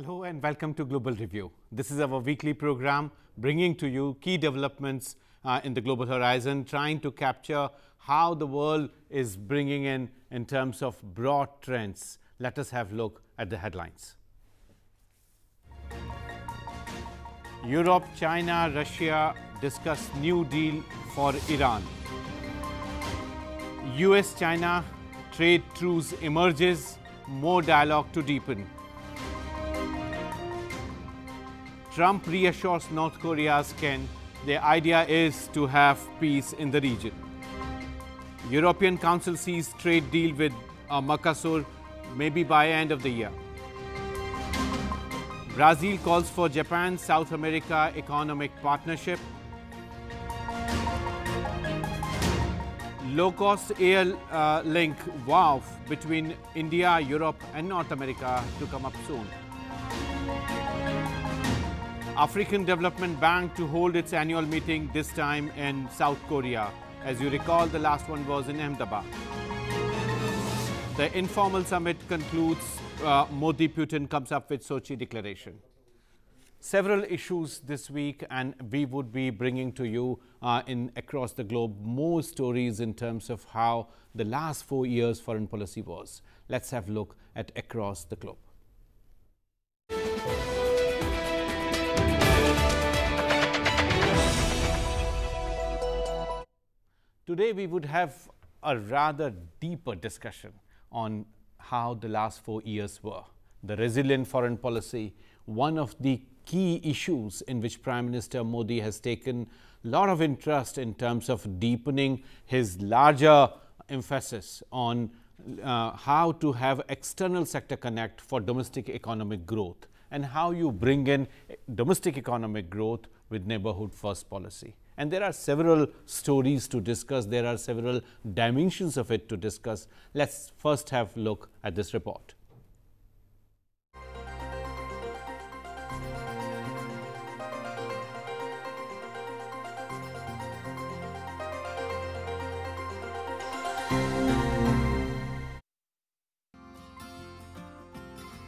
Hello and welcome to Global Review. This is our weekly program bringing to you key developments in the global horizon, trying to capture how the world is bringing in terms of broad trends. Let us have a look at the headlines. Europe, China, Russia discuss new deal for Iran. US-China trade truce emerges, more dialogue to deepen. Trump reassures North Korea's ken. The idea is to have peace in the region. European Council sees trade deal with Mercosur maybe by end of the year. Brazil calls for Japan-South America economic partnership. Low-cost air link WAF between India, Europe and North America to come up soon. African Development Bank to hold its annual meeting, this time in South Korea. As you recall, the last one was in Ahmedabad. The informal summit concludes. Modi-Putin comes up with Sochi declaration. Several issues this week, and we would be bringing to you across the globe more stories in terms of how the last 4 years foreign policy was. Let's have a look at across the globe. Today we would have a rather deeper discussion on how the last 4 years were. The resilient foreign policy, one of the key issues in which Prime Minister Modi has taken a lot of interest in terms of deepening his larger emphasis on how to have external sector connect for domestic economic growth and how you bring in domestic economic growth with neighborhood first policy. And there are several stories to discuss. There are several dimensions of it to discuss. Let's first have a look at this report.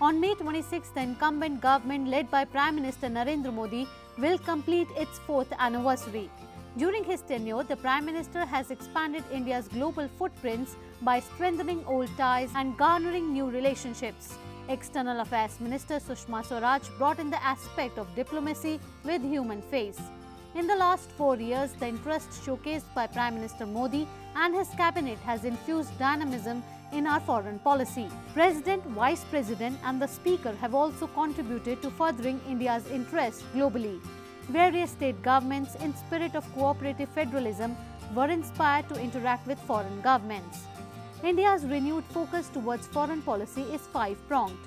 On May 26, the incumbent government led by Prime Minister Narendra Modi will complete its 4th anniversary. During his tenure, the Prime Minister has expanded India's global footprints by strengthening old ties and garnering new relationships. External Affairs Minister Sushma Swaraj brought in the aspect of diplomacy with human face. In the last 4 years, the interest showcased by Prime Minister Modi and his cabinet has infused dynamism in our foreign policy. President, Vice President and the Speaker have also contributed to furthering India's interests globally. Various state governments, in spirit of cooperative federalism, were inspired to interact with foreign governments. India's renewed focus towards foreign policy is five-pronged.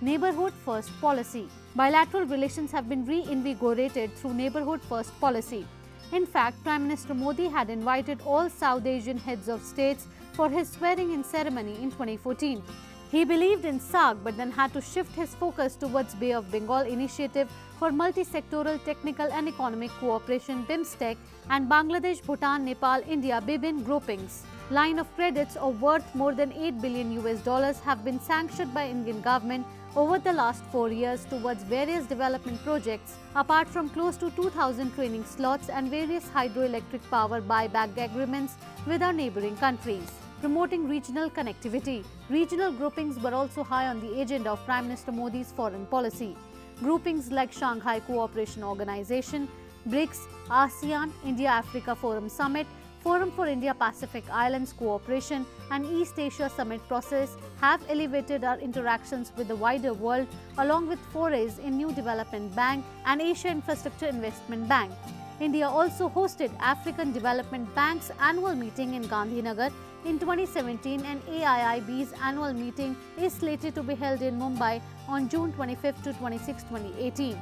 Neighbourhood First Policy. Bilateral relations have been reinvigorated through Neighbourhood First Policy. In fact, Prime Minister Modi had invited all South Asian heads of states for his swearing-in ceremony in 2014. He believed in SAARC but then had to shift his focus towards Bay of Bengal initiative for multi-sectoral technical and economic cooperation BIMSTEC and Bangladesh-Bhutan-Nepal-India BIBIN groupings. Line of credits of worth more than $8 billion have been sanctioned by Indian government over the last 4 years towards various development projects, apart from close to 2,000 training slots and various hydroelectric power buyback agreements with our neighbouring countries. Promoting regional connectivity. Regional groupings were also high on the agenda of Prime Minister Modi's foreign policy. Groupings like Shanghai Cooperation Organization, BRICS, ASEAN, India-Africa Forum Summit, Forum for India-Pacific Islands Cooperation and East Asia Summit process have elevated our interactions with the wider world along with forays in New Development Bank and Asia Infrastructure Investment Bank. India also hosted African Development Bank's annual meeting in Gandhinagar in 2017 and AIIB's annual meeting is slated to be held in Mumbai on June 25 to 26, 2018.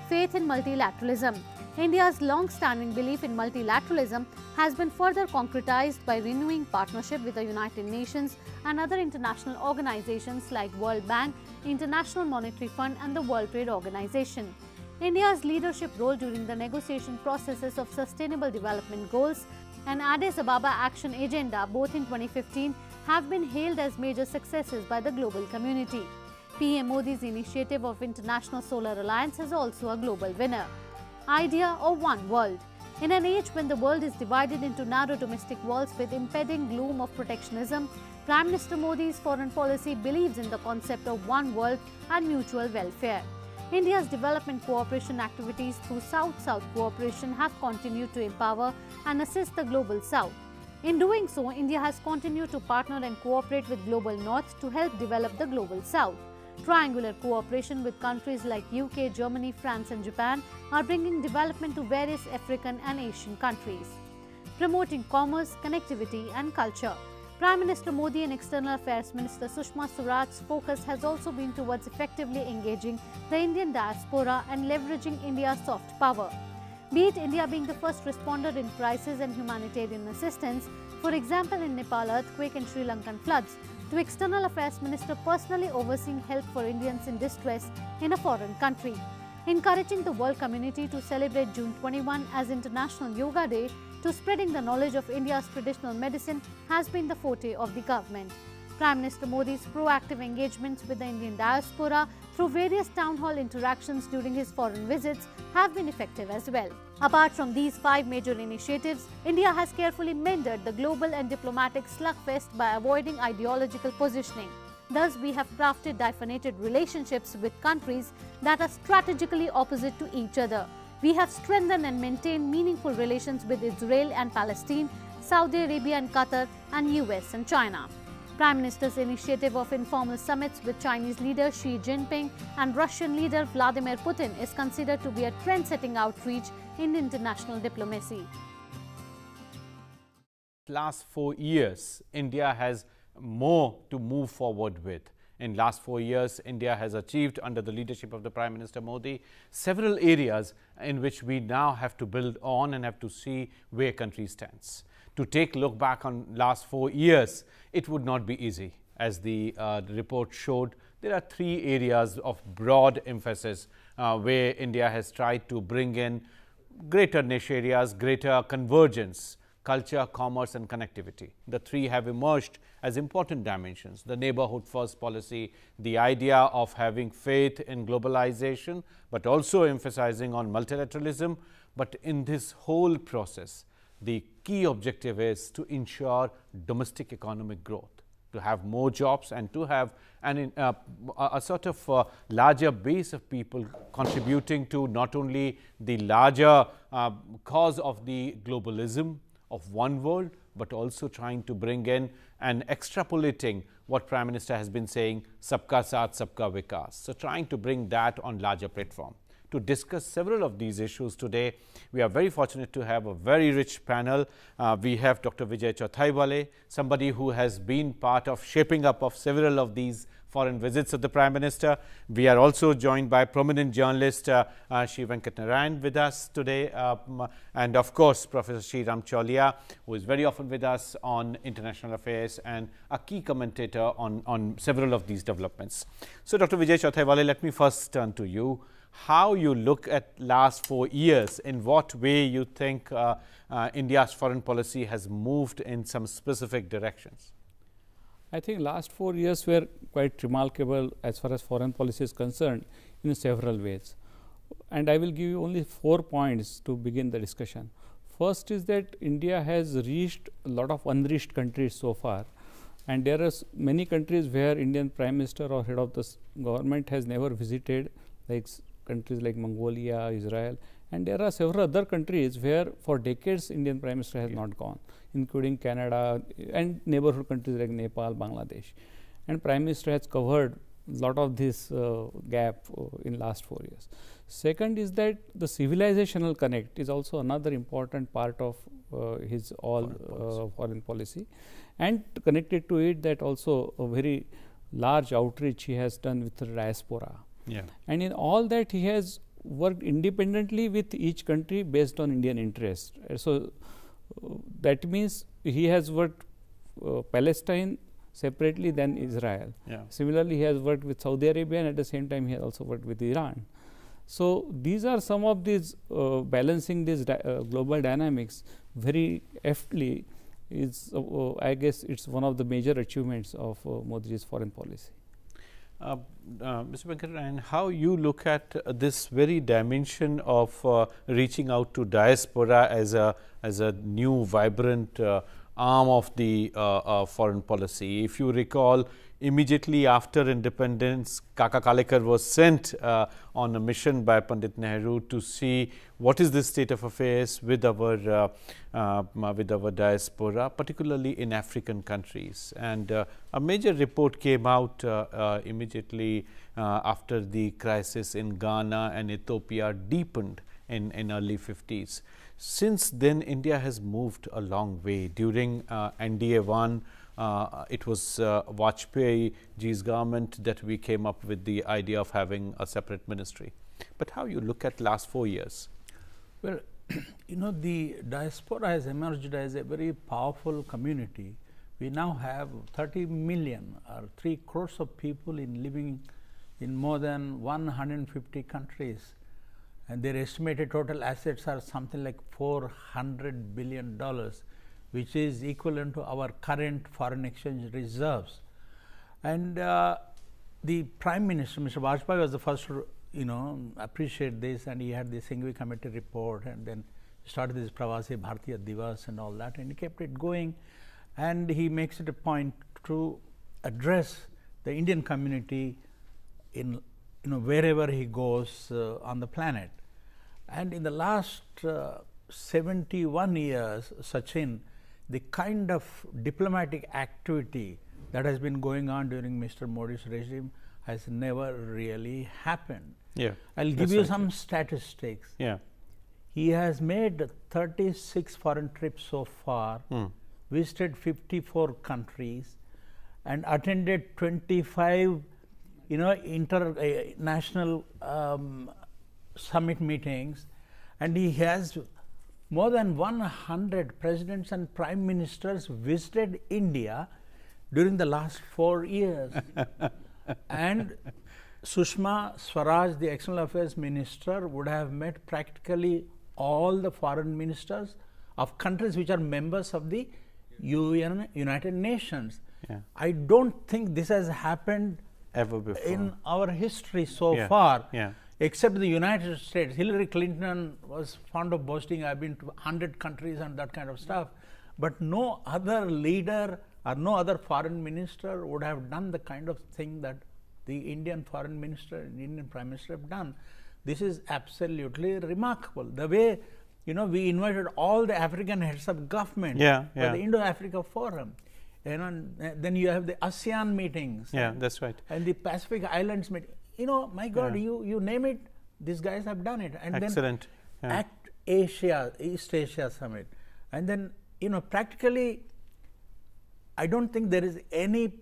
Faith in multilateralism. India's long-standing belief in multilateralism has been further concretized by renewing partnership with the United Nations and other international organizations like World Bank, International Monetary Fund and the World Trade Organization. India's leadership role during the negotiation processes of Sustainable Development Goals and Addis Ababa Action Agenda both in 2015 have been hailed as major successes by the global community. PM Modi's initiative of International Solar Alliance is also a global winner. Idea or one world? In an age when the world is divided into narrow domestic walls with impending gloom of protectionism, Prime Minister Modi's foreign policy believes in the concept of one world and mutual welfare. India's development cooperation activities through South-South cooperation have continued to empower and assist the Global South. In doing so, India has continued to partner and cooperate with Global North to help develop the Global South. Triangular cooperation with countries like UK, Germany, France and Japan are bringing development to various African and Asian countries. Promoting commerce, connectivity and culture. Prime Minister Modi and External Affairs Minister Sushma Swaraj's focus has also been towards effectively engaging the Indian diaspora and leveraging India's soft power. Be it India being the first responder in crisis and humanitarian assistance, for example in Nepal earthquake and Sri Lankan floods, to External Affairs Minister personally overseeing help for Indians in distress in a foreign country. Encouraging the world community to celebrate June 21 as International Yoga Day, to spreading the knowledge of India's traditional medicine has been the forte of the government. Prime Minister Modi's proactive engagements with the Indian diaspora through various town hall interactions during his foreign visits have been effective as well. Apart from these 5 major initiatives, India has carefully mended the global and diplomatic slugfest by avoiding ideological positioning. Thus, we have crafted differentiated relationships with countries that are strategically opposite to each other. We have strengthened and maintained meaningful relations with Israel and Palestine, Saudi Arabia and Qatar, and US and China. Prime Minister's initiative of informal summits with Chinese leader Xi Jinping and Russian leader Vladimir Putin is considered to be a trend-setting outreach in international diplomacy. Last 4 years, India has more to move forward with. In last 4 years, India has achieved under the leadership of the Prime Minister Modi several areas in which we now have to build on and have to see where country stands. To take a look back on last 4 years, it would not be easy. As the report showed, there are 3 areas of broad emphasis where India has tried to bring in greater niche areas, greater convergence, culture, commerce and connectivity. The 3 have emerged as important dimensions. The neighborhood first policy, the idea of having faith in globalization, but also emphasizing on multilateralism. But in this whole process, the key objective is to ensure domestic economic growth, to have more jobs and to have a sort of larger base of people contributing to not only the larger cause of the globalism of one world, but also trying to bring in and extrapolating what Prime Minister has been saying, Sabka Saath, Sabka Vikas. So, trying to bring that on larger platform. To discuss several of these issues today, we are very fortunate to have a very rich panel. We have Dr. Vijay Chauthaiwale, somebody who has been part of shaping up of several of these foreign visits of the Prime Minister. We are also joined by prominent journalist Shri Venkat Narayan with us today, and of course Professor Sreeram Chaulia, who is very often with us on international affairs and a key commentator on several of these developments. So, Dr. Vijay Chauthaiwale, let me first turn to you. How you look at last 4 years, in what way you think India's foreign policy has moved in some specific directions? I think last 4 years were quite remarkable as far as foreign policy is concerned in several ways. And I will give you only 4 points to begin the discussion. First is that India has reached a lot of unreached countries so far, and there are many countries where Indian Prime Minister or head of the government has never visited, like countries like Mongolia, Israel, and there are several other countries where for decades Indian Prime Minister has not gone, including Canada and neighborhood countries like Nepal, Bangladesh. And Prime Minister has covered a lot of this gap in last 4 years. Second is that the civilizational connect is also another important part of his foreign policy. And connected to it, that also a very large outreach he has done with the diaspora. Yeah. And in all that, he has worked independently with each country based on Indian interest. So, that means he has worked Palestine separately than Israel. Yeah. Similarly, he has worked with Saudi Arabia, and at the same time he has also worked with Iran. So, these are some of these balancing these global dynamics very aptly is I guess it's one of the major achievements of Modi's foreign policy. Mr. Venkatarayan, how you look at this very dimension of reaching out to diaspora as a new vibrant arm of the foreign policy. If you recall, immediately after independence, Kaka Kalekar was sent on a mission by Pandit Nehru to see what is the state of affairs with our diaspora, particularly in African countries. And a major report came out immediately after the crisis in Ghana and Ethiopia deepened in early 50s. Since then, India has moved a long way. During NDA 1, it was Vajpayee ji's government that we came up with the idea of having a separate ministry. But how you look at last 4 years? Well, you know, the diaspora has emerged as a very powerful community. We now have 30 million or 3 crores of people living in more than 150 countries, and their estimated total assets are something like $400 billion, which is equivalent to our current foreign exchange reserves. And the Prime Minister, Mr. Vajpayee, was the first to appreciate this, and he had the Singhvi Committee report, and then started this Pravasi Bharatiya Divas and all that, and he kept it going. And he makes it a point to address the Indian community in wherever he goes on the planet. And in the last 71 years, Sachin, the kind of diplomatic activity that has been going on during Mr. Modi's regime has never really happened. Yeah, I'll give you some statistics. Yeah. He has made 36 foreign trips so far, visited 54 countries, and attended 25 international summit meetings, and he has more than 100 presidents and prime ministers visited India during the last 4 years. And Sushma Swaraj, the External Affairs Minister, would have met practically all the foreign ministers of countries which are members of the United Nations. Yeah. I don't think this has happened ever before in our history so far, except the United States. Hillary Clinton was fond of boasting, I've been to 100 countries and that kind of stuff, but no other leader or no other foreign minister would have done the kind of thing that the Indian foreign minister and Indian prime minister have done. This is absolutely remarkable. The way, we invited all the African heads of government for the Indo-Africa Forum. Then you have the ASEAN meetings. Yeah, that's right. And the Pacific Islands meeting. My God, you name it, these guys have done it. And excellent. Then ACT Asia, East Asia Summit. And then, practically, I don't think there is any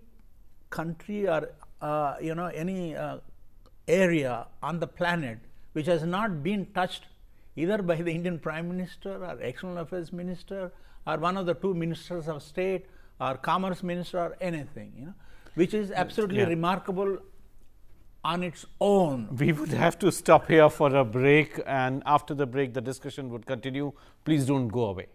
country or, any area on the planet which has not been touched either by the Indian Prime Minister or External Affairs Minister or one of the 2 ministers of state or Commerce Minister or anything, which is absolutely remarkable on its own. We would have to stop here for a break, and after the break the discussion would continue. Please don't go away.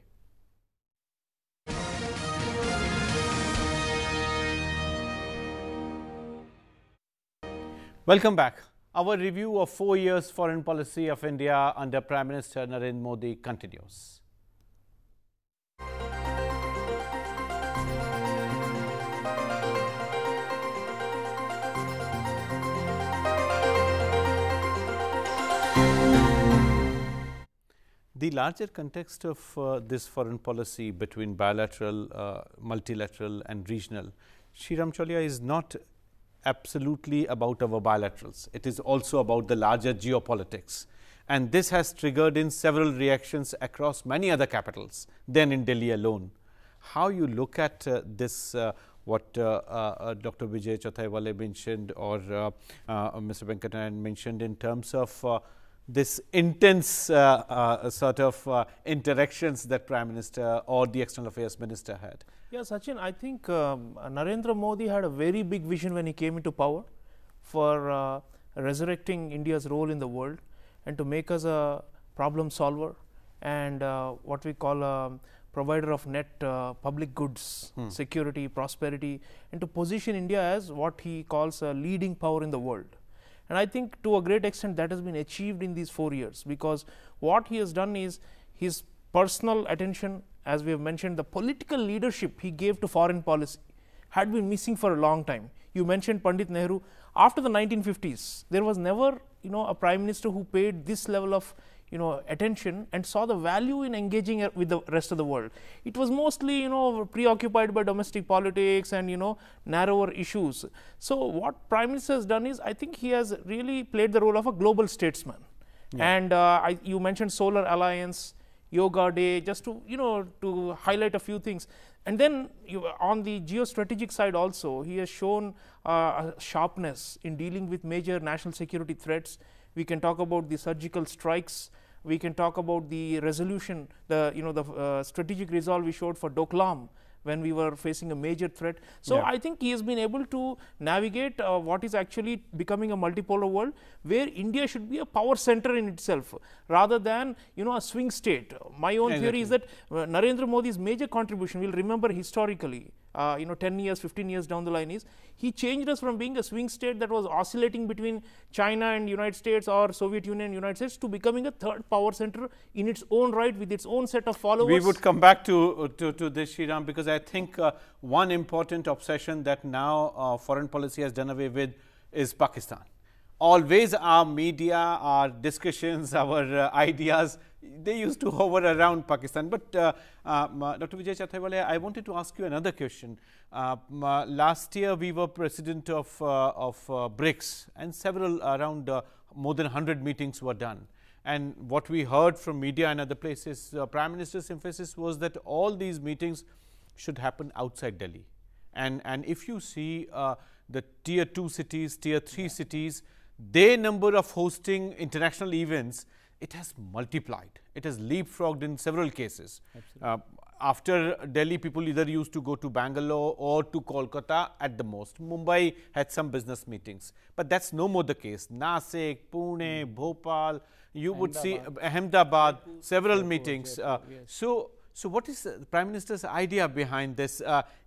Welcome back. Our review of 4 years foreign policy of India under Prime Minister Narendra Modi continues. The larger context of this foreign policy between bilateral, multilateral and regional, Sreeram Chaulia, is not absolutely about our bilaterals. It is also about the larger geopolitics. And this has triggered in several reactions across many other capitals than in Delhi alone. How you look at this, what Dr. Vijay Chauthaiwale mentioned or Mr. Venkatarayan mentioned in terms of this intense sort of interactions that Prime Minister or the External Affairs Minister had? Yeah, Sachin, I think Narendra Modi had a very big vision when he came into power for resurrecting India's role in the world and to make us a problem solver and what we call a provider of net public goods, security, prosperity, and to position India as what he calls a leading power in the world. And I think to a great extent that has been achieved in these 4 years, because what he has done is his personal attention, as we have mentioned, the political leadership he gave to foreign policy had been missing for a long time. You mentioned Pandit Nehru. After the 1950s, there was never a prime minister who paid this level of attention and saw the value in engaging with the rest of the world. It was mostly preoccupied by domestic politics and narrower issues. So what Prime Minister has done is, I think he has really played the role of a global statesman. And you mentioned Solar Alliance, Yoga Day, just to to highlight a few things. And then on the geostrategic side also, he has shown a sharpness in dealing with major national security threats. We can talk about the surgical strikes. We can talk about the resolution, the strategic resolve we showed for Doklam when we were facing a major threat. So I think he has been able to navigate what is actually becoming a multipolar world, where India should be a power center in itself rather than a swing state. My own theory is that Narendra Modi's major contribution, we'll remember historically, 10 years, 15 years down the line, is he changed us from being a swing state that was oscillating between China and United States or Soviet Union and United States to becoming a third power center in its own right with its own set of followers. We would come back to this, Sreeram, because I think one important obsession that now foreign policy has done away with is Pakistan. Always our media, our discussions, our ideas, they used to hover around Pakistan. But Dr. Vijay Chathaiwala, I wanted to ask you another question. Last year we were president of BRICS, and several around more than 100 meetings were done. And what we heard from media and other places, Prime Minister's emphasis was that all these meetings should happen outside Delhi. And if you see the tier 2 cities, tier 3 cities, their number of hosting international events, it has multiplied. It has leapfrogged in several cases. After Delhi, people either used to go to Bangalore or to Kolkata at the most. Mumbai had some business meetings, but that's no more the case. Nasik, Pune, Bhopal, you would see Ahmedabad, several meetings. So what is the Prime Minister's idea behind this?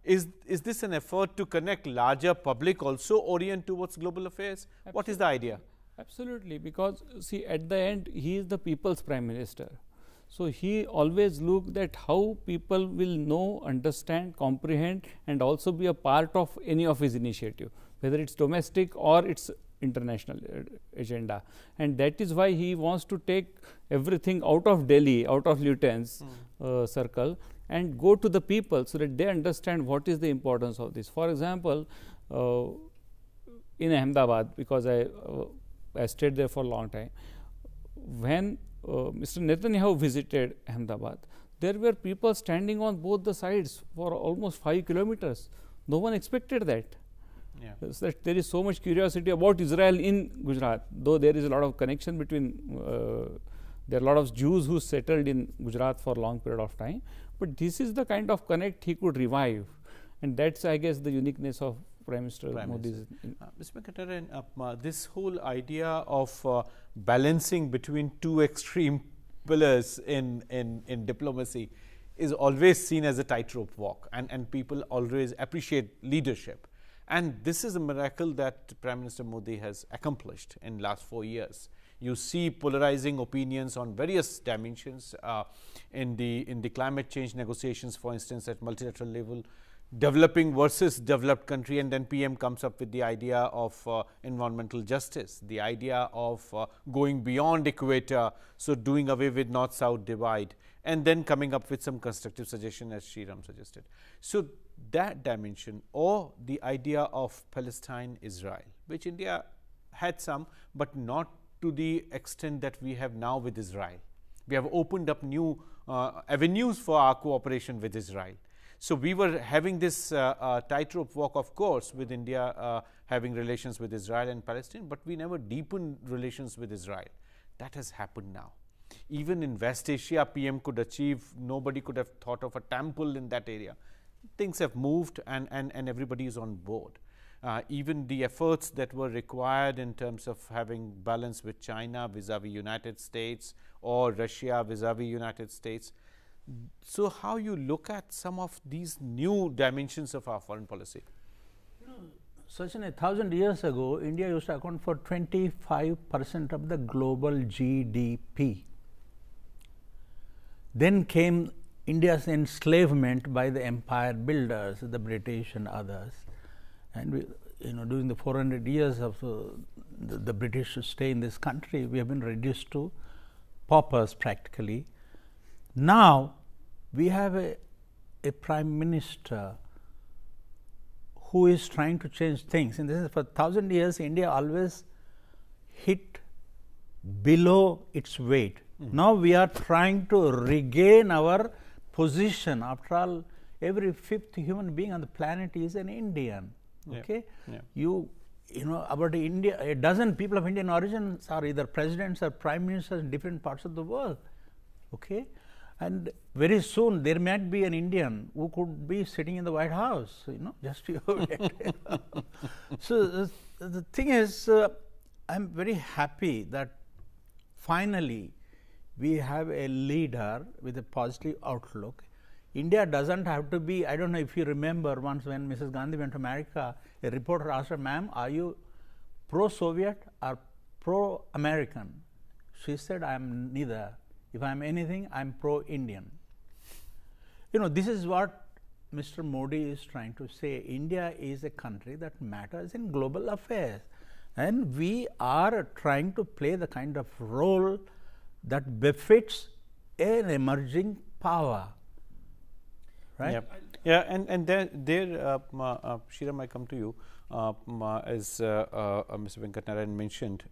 Is this an effort to connect larger public, also orient towards global affairs? Absolutely. What is the idea? Absolutely, because see, at the end he is the people's Prime Minister. So he always looked at how people will know, understand, comprehend, and also be a part of any of his initiative, whether it's domestic or it's international agenda. And that is why he wants to take everything out of Delhi, out of Lieutenant's circle, and go to the people so that they understand what is the importance of this. For example, in Ahmedabad, because I stayed there for a long time, when Mr. Netanyahu visited Ahmedabad, there were people standing on both the sides for almost 5 kilometers. No one expected that. So that there is so much curiosity about Israel in Gujarat, though there is a lot of connection between, there are a lot of Jews who settled in Gujarat for a long period of time, but this is the kind of connect he could revive, and that's, I guess, the uniqueness of Prime Minister Modi's. Mr. Venkataran, this whole idea of balancing between two extreme pillars in diplomacy is always seen as a tightrope walk, and people always appreciate leadership. And this is a miracle that Prime Minister Modi has accomplished in last 4 years. You see polarizing opinions on various dimensions in the climate change negotiations, for instance, at multilateral level, developing versus developed country, and then PM comes up with the idea of environmental justice, the idea of going beyond equator, so doing away with north-south divide, and then coming up with some constructive suggestion, as Sreeram suggested. So that dimension, or the idea of Palestine-Israel, which India had some, but not to the extent that we have now with Israel. We have opened up new avenues for our cooperation with Israel. So we were having this tightrope walk, of course, with India having relations with Israel and Palestine, but we never deepened relations with Israel. That has happened now. Even in West Asia, PM could achieve, nobody could have thought of a temple in that area. Things have moved, and everybody is on board. Even the efforts that were required in terms of having balance with China vis-a-vis United States or Russia vis-a-vis United States, So, how you look at some of these new dimensions of our foreign policy? Sachin, 1,000 years ago, India used to account for 25% of the global GDP. Then came India's enslavement by the empire builders, the British and others. And we, during the 400 years of the British stay in this country, we have been reduced to paupers practically. Now, we have a Prime Minister who is trying to change things. And this is for 1,000 years, India always hit below its weight. Now, we are trying to regain our position. After all, every fifth human being on the planet is an Indian. Okay, you know about India, a dozen people of Indian origin are either presidents or prime ministers in different parts of the world. Okay, and very soon there might be an Indian who could be sitting in the White House. Just you wait. So the thing is, I'm very happy that finally we have a leader with a positive outlook. India doesn't have to be, I don't know if you remember once when Mrs. Gandhi went to America, a reporter asked her, ma'am, are you pro-Soviet or pro-American? She said, I am neither. If I am anything, I am pro-Indian. This is what Mr. Modi is trying to say. India is a country that matters in global affairs. And we are trying to play the kind of role that befits an emerging power. Right? Yeah, and there Sreeram, I come to you. As Mr. Venkatnarayan mentioned,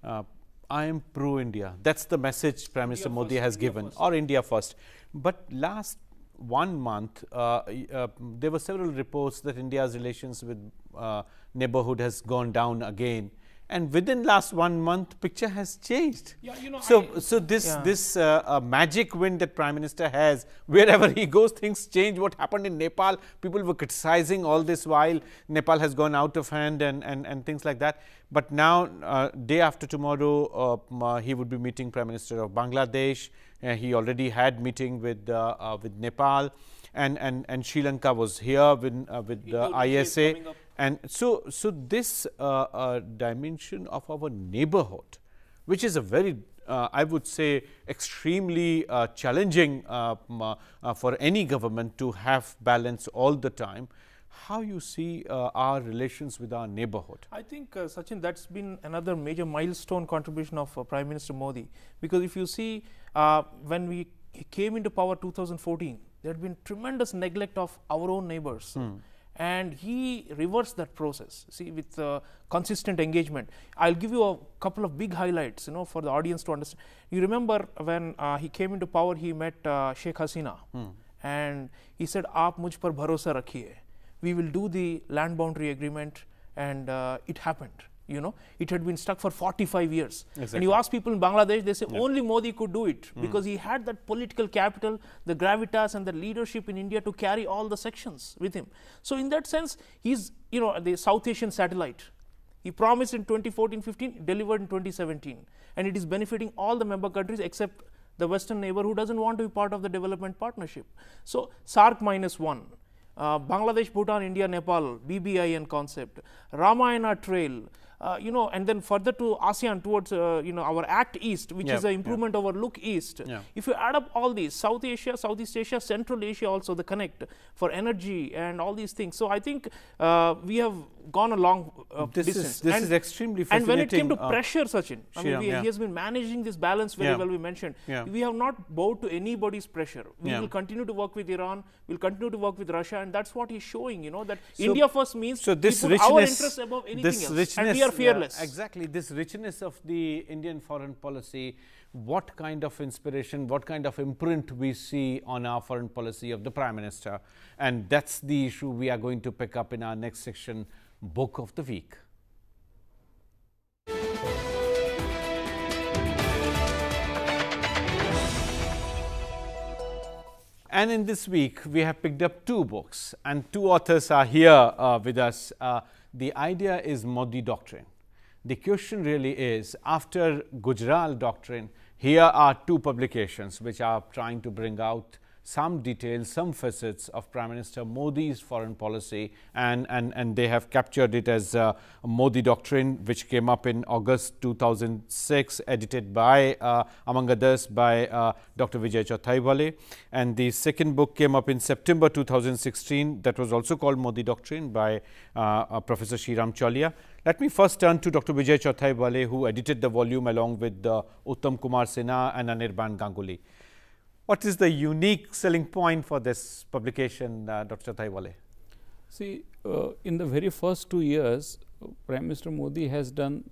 I am pro-India. That's the message Prime Minister Modi has given, or India first. But last 1 month, there were several reports that India's relations with neighborhood has gone down again. And within last 1 month, picture has changed. Yeah, so this magic wind that Prime Minister has, wherever he goes, things change. What happened in Nepal, people were criticizing all this while Nepal has gone out of hand and things like that. But now, day after tomorrow, he would be meeting Prime Minister of Bangladesh. He already had meeting with Nepal, and Sri Lanka was here with the ISA. And so this dimension of our neighborhood, which is a very, I would say, extremely challenging for any government to have balance all the time. How you see our relations with our neighborhood? I think, Sachin, that's been another major milestone contribution of Prime Minister Modi. Because if you see, when we came into power 2014, there had been tremendous neglect of our own neighbors. And he reversed that process, see, with consistent engagement. I'll give you a couple of big highlights, for the audience to understand. You remember when he came into power, he met Sheikh Hasina, and he said, "Aap mujh par bharosa rakhiye. We will do the land boundary agreement," and it happened. It had been stuck for 45 years. Exactly. And you ask people in Bangladesh, they say only Modi could do it because he had that political capital, the gravitas and the leadership in India to carry all the sections with him. So in that sense, he's, the South Asian satellite. He promised in 2014-15, delivered in 2017. And it is benefiting all the member countries except the Western neighbor who doesn't want to be part of the development partnership. So SAARC -1. Bangladesh, Bhutan, India, Nepal, BBIN concept, Ramayana Trail, and then further to ASEAN towards, our ACT East, which is an improvement over Look East. If you add up all these, South Asia, Southeast Asia, Central Asia also, the connect for energy and all these things. So I think we have gone a long distance. This is extremely fascinating. And when it came to pressure, Sachin, he has been managing this balance very well, we mentioned. We have not bowed to anybody's pressure. We will continue to work with Iran, we'll continue to work with Russia, and that's what he's showing, that India first means this we put our interests above anything else, and we are fearless. Exactly, this richness of the Indian foreign policy, what kind of inspiration, what kind of imprint we see on our foreign policy of the Prime Minister, and that's the issue we are going to pick up in our next section, Book of the Week. And in this week, we have picked up 2 books, and 2 authors are here with us. The idea is Modi Doctrine. The question really is, after Gujral Doctrine, Here are two publications which are trying to bring out some details, some facets of Prime Minister Modi's foreign policy, and they have captured it as Modi Doctrine, which came up in August 2006, edited by, among others, by Dr. Vijay Chauthaiwale. And the second book came up in September 2016, that was also called Modi Doctrine, by Professor Sreeram Chaulia. Let me first turn to Dr. Vijay Chauthaiwale, who edited the volume along with Uttam Kumar Sinha and Anirban Ganguly. What is the unique selling point for this publication, Dr. Chauthaiwale? See, in the very first 2 years, Prime Minister Modi has taken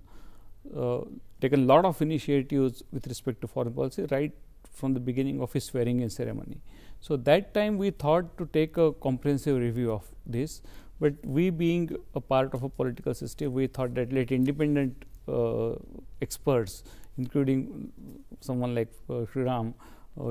a lot of initiatives with respect to foreign policy right from the beginning of his swearing-in ceremony. So, that time we thought to take a comprehensive review of this, but we being a part of a political system, we thought that let independent experts, including someone like Sreeram,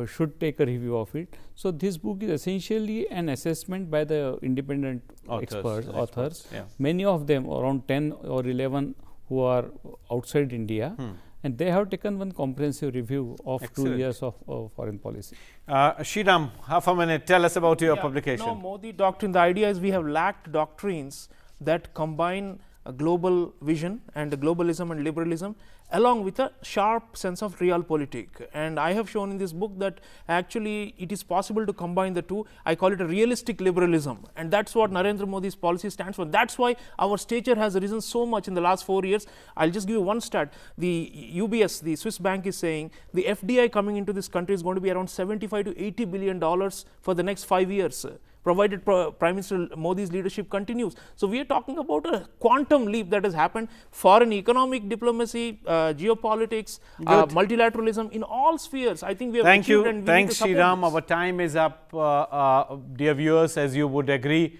should take a review of it. So, this book is essentially an assessment by the independent authors. Yeah. Many of them, around 10 or 11 who are outside India, and they have taken one comprehensive review of Excellent. 2 years of foreign policy. Sreeram, half a minute, tell us about your publication. No, Modi Doctrine, the idea is we have lacked doctrines that combine a global vision and globalism and liberalism along with a sharp sense of realpolitik. And I have shown in this book that actually it is possible to combine the two. I call it a realistic liberalism, and that's what Narendra Modi's policy stands for. That's why our stature has risen so much in the last 4 years. I'll just give you one stat. The UBS, the Swiss bank, is saying the FDI coming into this country is going to be around $75 to $80 billion for the next 5 years. Provided Prime Minister Modi's leadership continues. So, we are talking about a quantum leap that has happened. Foreign economic diplomacy, geopolitics, multilateralism in all spheres. I think we have Thank you. achieved, and we Thanks, need to support Sreeram. this. Our time is up, dear viewers, as you would agree.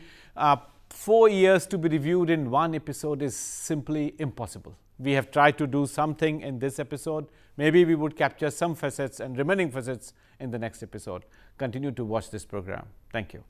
4 years to be reviewed in one episode is simply impossible. We have tried to do something in this episode. Maybe we would capture some facets and remaining facets in the next episode. Continue to watch this program. Thank you.